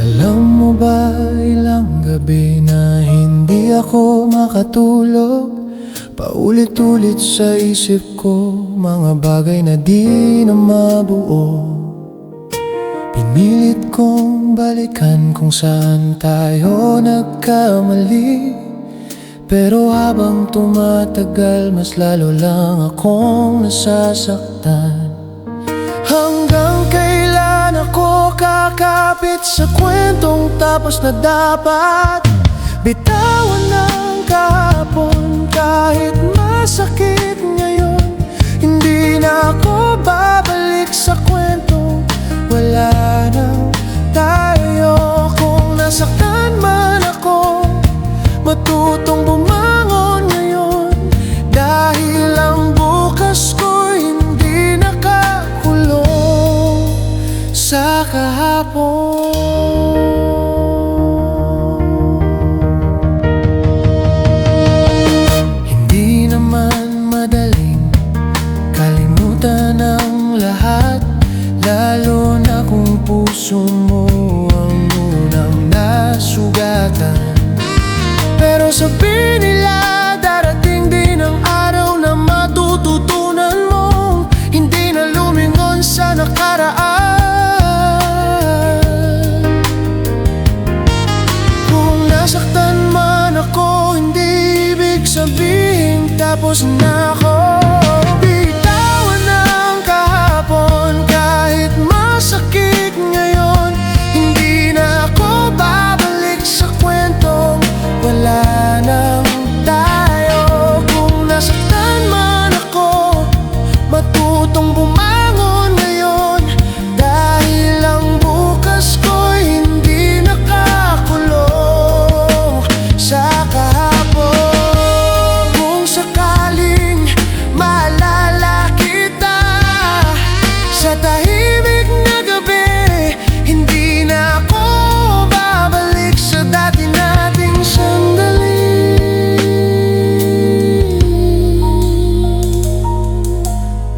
Alam mo ba, ilang gabi na hindi ako makatulog. Paulit-ulit sa isip ko mga bagay na di na mabuo. Pinilit kong balikan kung saan tayo nagkamali, pero habang tumatagal mas lalo lang akong nasasaktan. Hanggang kailan ako kakapit sa kwentong tapos na dapat bitawan ng kahapon? Kahit masakit ngayon, hindi na ako babalik sa kwentong wala na tayo. Kung nasaktan man ako, matutong bumangon ngayon, dahil ang bukas ko hindi nakakulong sa kahapon. Hindi naman madaling kalimutan ang lahat, lalo na kung puso mo ang unang nasugatan. Pero sabi nila, darating din ang araw na matututunan mong hindi na lumingon sa nakaraan. Kung nasaktan man ako, hindi ibig sabihin tapos na ako. Bitawan ng kahapon, kahit masakit ngayon, hindi na ako babalik sa kwentong wala nang tayo. Kung nasaktan man ako, matutong bumangon ngayon, dahil ang bukas ko hindi nakakulong sa kahapon. Kung sakaling maalala kita sa tahimik na gabi, hindi na ako babalik sa dati nating sandali.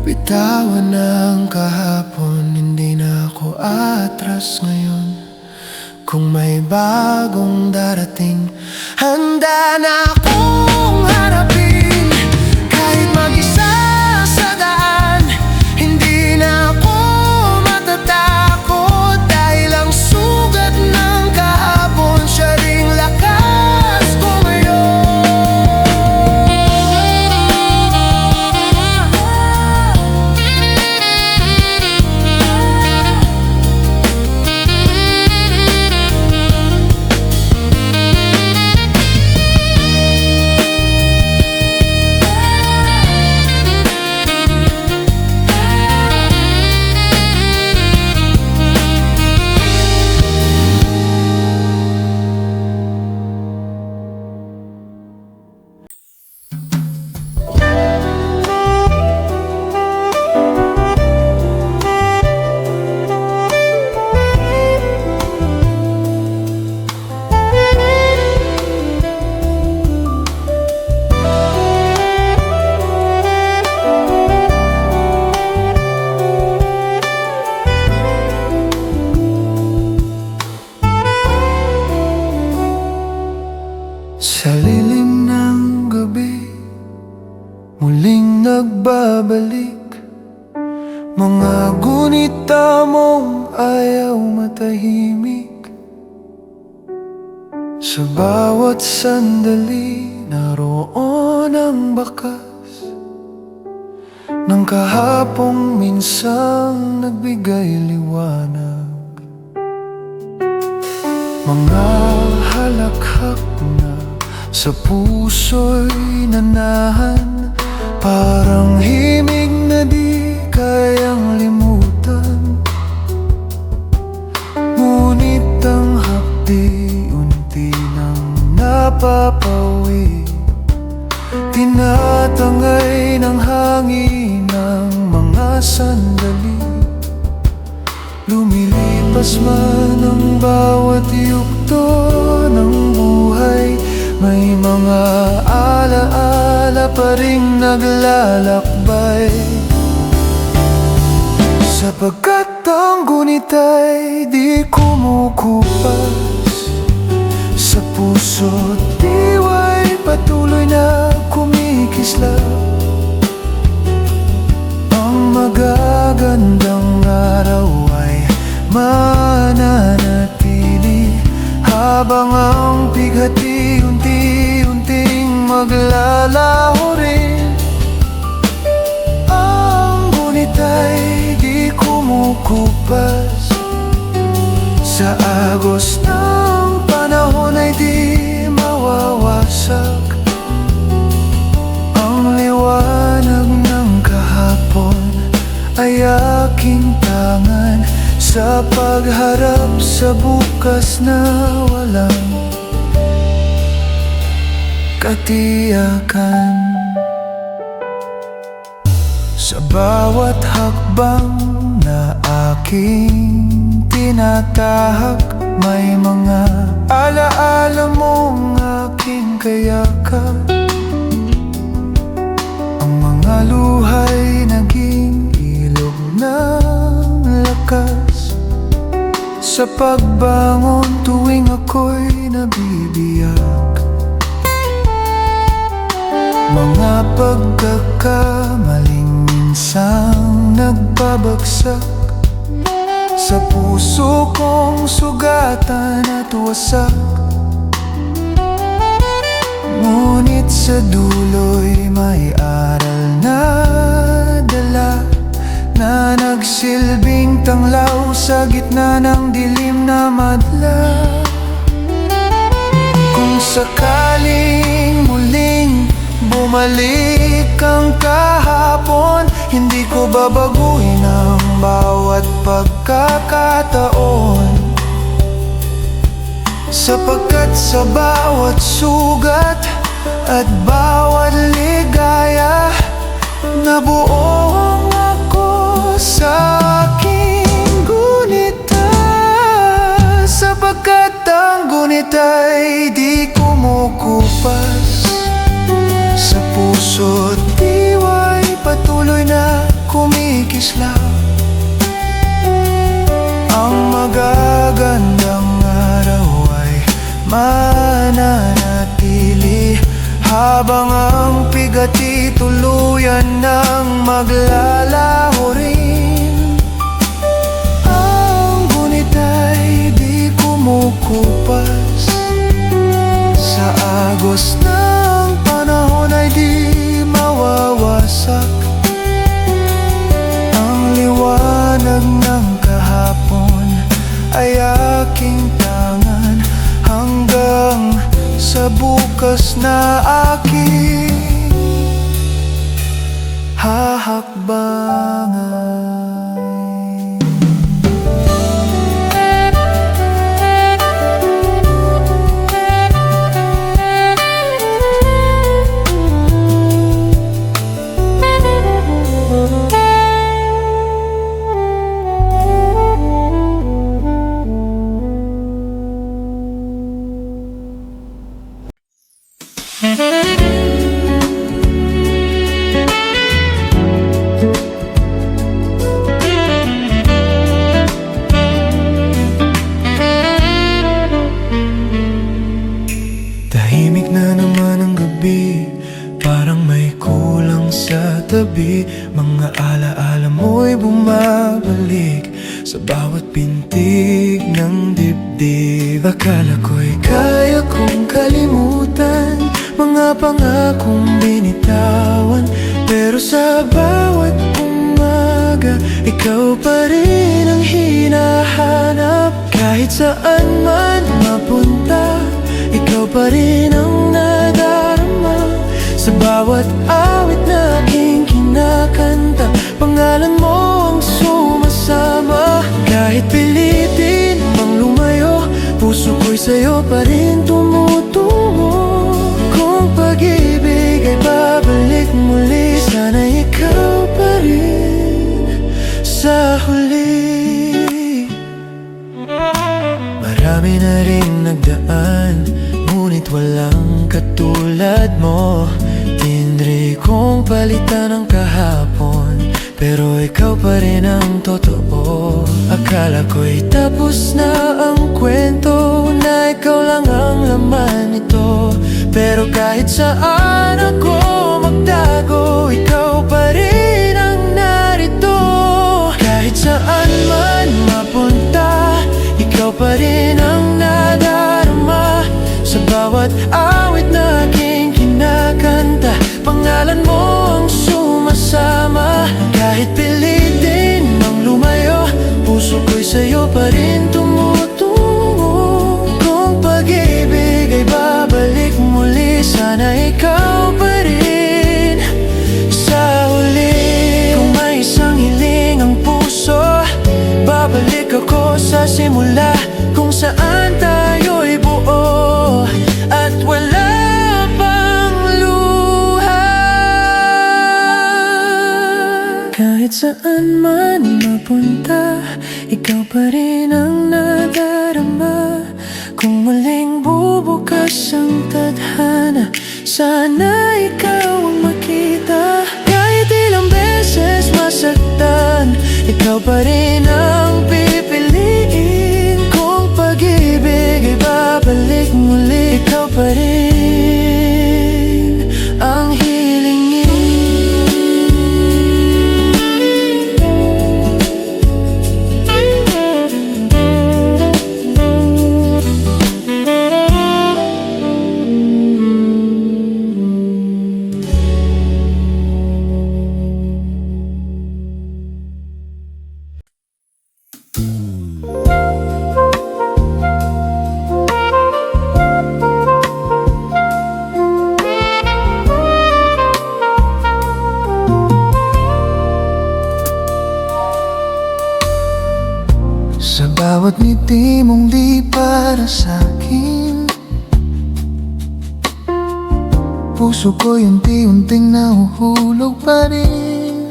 Bitawan ng kahapon, hindi na ako atras ngayon. Kung may bagong darating, handa na akong harapin. Kahit mag-isa sa daan, hindi na ako matatakot, dahil ang sugat ng kahapon siya ring lakas ko sa lilim ng gabi, muling nagbabalik. Mga gunita mong ayaw matahimik. Sa bawat sandali, naroon ang bakas ng kahapong minsang nagbigay liwanag. Mga halakhak na sa puso'y nanahan, parang himig na di kayang limutan. Ngunit ang hapdi unti nang napapawi, tinatangay ng hangin ng mga sandali. Lumilipas man ang bawat yugto ng buhay, may mga alaala pa ring naglalakbay. Sapagkat ang gunit ay di kumukupas sa puso't diwa'y patuloy na kumikislap. Ang magagandang araw ay mananatili habang ang bighati unti-unting maglalaho rin. Ang gunit ay di kumukupas sa agos ng panahon ay di mawawasak. Ang liwanag ng kahapon ay aking tangan sa pagharap sa bukas na walang katiyakan. Sa bawat hakbang na aking tinatahak, may mga alaala mong aking kayakap. Ang mga luha'y naging ilog ng lakas sa pagbangon tuwing ako'y nabibiyak. Mga pagkakamaling minsang nagbabagsak sa puso kong sugatan at wasak. Ngunit sa dulo'y may aral na dala na nagsilbing tanglaw sa gitna ng dilim na madla. Kung sakaling muling bumalik ang kahapon, hindi ko babaguhin ang bawat pagkakataon, sapagkat sa bawat sugat at bawat ligaya nabuo ako sa aking gunita. Sapagkat ang gunita ay di kumukupas sa puso't diwa'y patuloy na kumikislap. Ang magagandang araw ay mananatili habang ang bigati tuluyan ng maglalaho rin. Ang gunit ay di kumukupas sa agos ng panahon ay di mawawasak. Ang liwanag ng kahapon ay aking tangan hanggang sa bukas na aking hahakbangan. Tahimik na naman ang gabi, parang may kulang sa tabi. Mga alaala mo'y bumabalik sa bawat pintig ng dibdib. Akala ko'y kaya kong kalimutan mga pangakong binitawan, pero sa bawat umaga ikaw pa rin ang hinahanap. Kahit saan man mapunta, ikaw pa rin ang nadarama. Sa bawat awit na aking kinakanta, pangalan mo ang sumasama. Kahit pilitin pang lumayo, puso ko'y sa'yo pa rin tumutungo. Kung pag-ibig ay babalik muli, sana ikaw pa rin sa huli. Marami na rin nagdaan, ngunit walang katulad mo. Tinri kong palitan ang kahapon, pero ikaw pa rin ang totoo. Akala ko'y tapos na ang kwento, na ikaw lang ang laman nito. Pero kahit saan ako magtago, ikaw pa rin ang narito. Kahit saan man mapunta, ikaw pa rin ang nadarama. Sa bawat awit na aking kinakanta, pangalan mo ang sumasama. Kahit pilitin mang lumayo, puso ko'y sa'yo pa rin tumutungo. Kung pag-ibig ay babalik muli, sana ikaw pa rin sa huli. Kung may isang hiling ang puso, babalik ako sa simula, kung saan tayo'y buo at wala pang luha. Kahit saan man mapunta, ikaw pa rin ang nadarama. Kung muling bubukas ang tadhana, sana ikaw ang makita. Kahit ilang beses masaktan, ikaw pa rin ang pipiliin. Kung pag-ibig ay babalik muli, ikaw pa rin ang hilingin. Sa bawat ngiti mong di para sa'kin, puso ko'y unti-unting nahuhulog pa rin.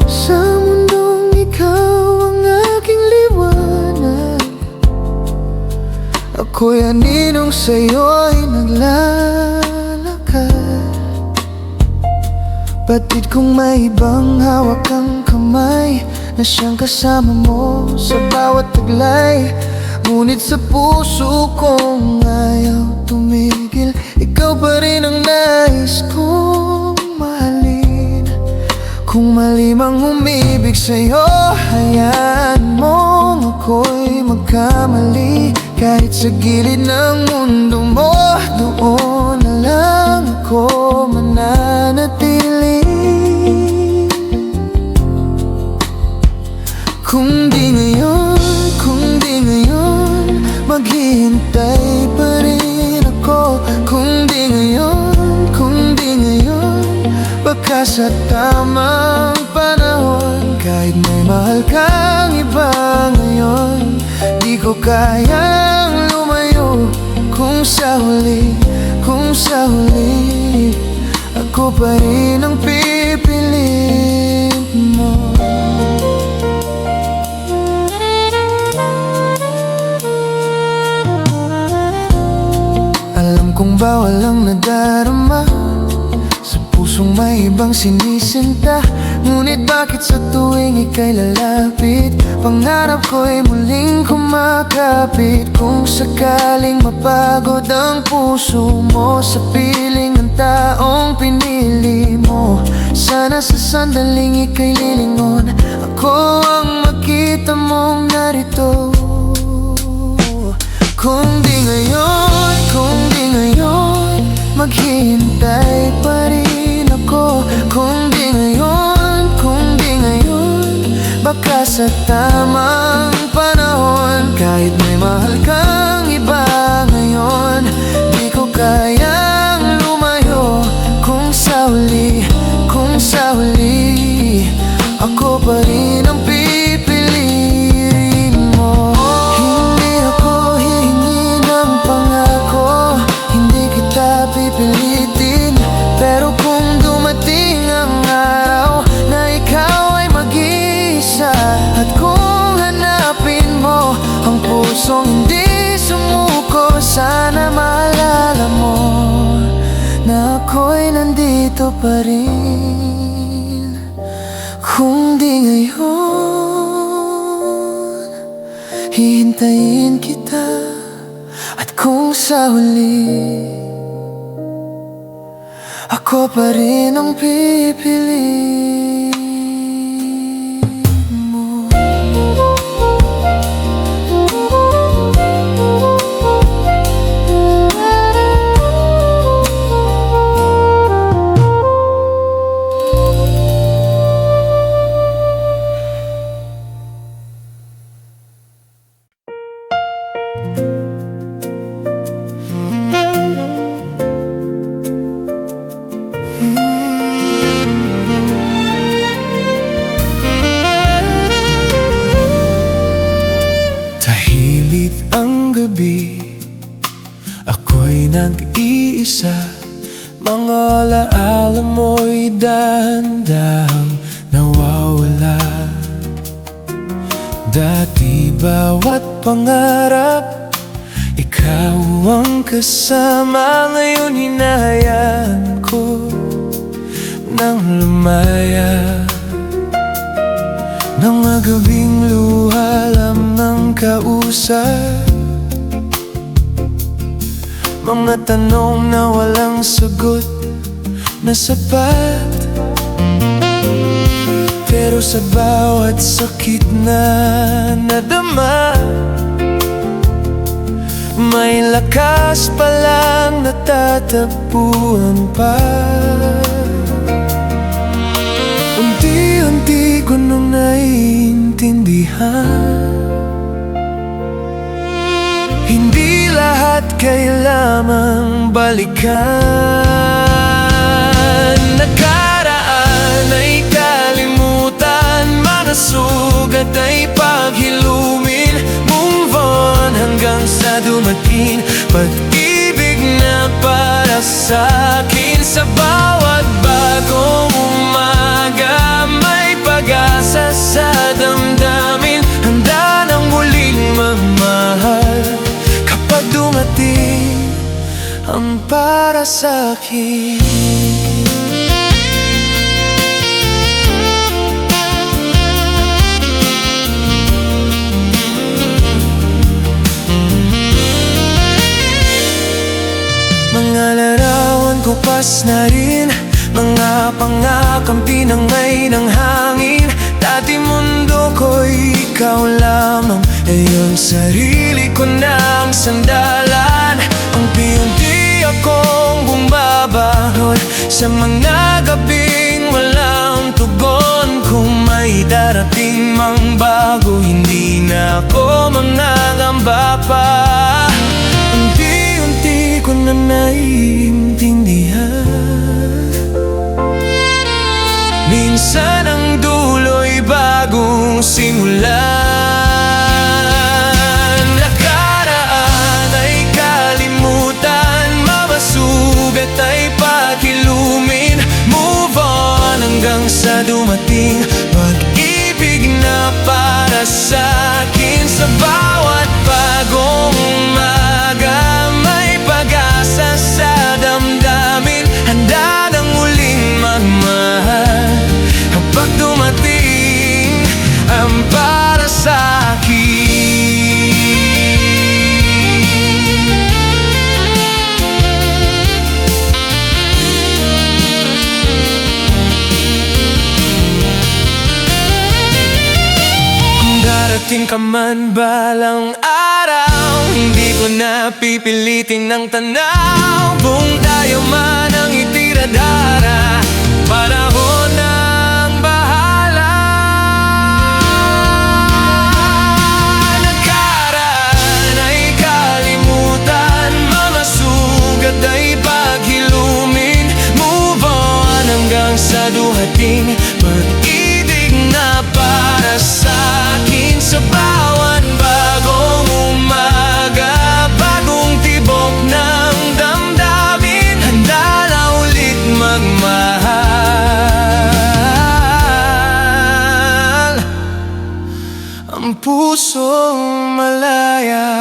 Sa mundong ikaw ang aking liwanag, ako'y aninong sa'yo'y naglalakad. Batid kung may ibang hawak kang kamay, na siyang kasama mo sa bawat taglay. Ngunit sa puso kong ayaw tumigil, ikaw pa rin ang nais kong mahalin. Kung mali mang umibig sa'yo, hayaan mong ako'y magkamali. Kahit sa gilid ng mundo mo, doon na lang ako mananatili. Kung di ngayon, maghihintay pa rin ako. Kung di ngayon, baka sa tamang panahon. Kahit may mahal kang iba ngayon, di ko kayang lumayo. Kung sa huli, ako pa rin ang pipiliin mo. Alam kong bawal ang nadarama sa pusong may ibang sinisinta. Ngunit bakit sa tuwing ika'y lalapit, pangarap ko'y muling kumakapit. Kung sakaling mapagod ang puso mo sa piling ng taong pinili mo, sana sa sandaling ika'y lilingon, ako ang makita mong narito. Kung di ngayon, maghihintay pa rin ako. Kung di ngayon, baka sa tamang panahon. Kahit may mahal kang iba ngayon, di ko kayang lumayo. Kung sa huli, ako pa rin ang pipiliin mo. Hindi ako hihingi ng pangako, hindi kita pipilitin. Pero kung dumating ang araw na ikaw ay mag-iisa, at kung hanapin mo ang pusong hindi sumuko, sana maalala mo na ako ako'y nandito pa rin. Kung di ngayon, hihintayin kita. At kung sa huli, ako pa rin ang pipiliin mo. Tahimik ang gabi, ako'y nag-iisa. Mga alaala mo'y dahan-dahang nawawala. Dati bawat pangarap, ikaw ang kasama. Ngayon hinahayaan ko nang lumaya. Nang magabing luha lamang kausap, mga tanong na walang sagot na sapat. Pero sa bawat sakit na nadama, may lakas palang natatapuan pa. Unti-unti ko nung naiintindihan, hindi lahat kailangang balikan. Nakaraan ay kalimutan, mga sugat ay paghilumin. Move on hanggang sa dumating pag-ibig na para sa'kin. Sa bawat bagong umaga, may pag-asa sa damdamin. Handa nang muling magmahal kapag dumating ang para sa'kin. Mga larawan ko pas na rin, mga pangakampi pinangay ng hangin. Dati mundo ko'y ikaw lamang, ngayon sarili ko nang sandalan. Unti-unti akong bumabangon sa mga gabing walang tugon. Kung may darating mang bago, hindi na ako mangangamba pa. Unti-unti ko na naiintindihan, minsan ang dulo'y bagong simulan. Nakaraan ay kalimutan, mabasugat ay pakilumin. Move on hanggang sa dumating pag-ibig na para sa'kin. Sa bawat bagong umaga, may pag-asa sa damdamin. Handa nang muling magmahal kapag dumating ang para sa'kin. Kung darating ka man balang araw, hindi ko na pipilitin ng tanaw. Kung tayo man ang itiradara, panahon ng bahala. Nakaraan ay kalimutan, mga sugat ay paghilumin. Move on hanggang sa dumating pag-ibig na para sa'kin. Sa bawat bagong umaga, bagong tibok ng damdamin. Handa na ulit magmahal, ang pusong malaya.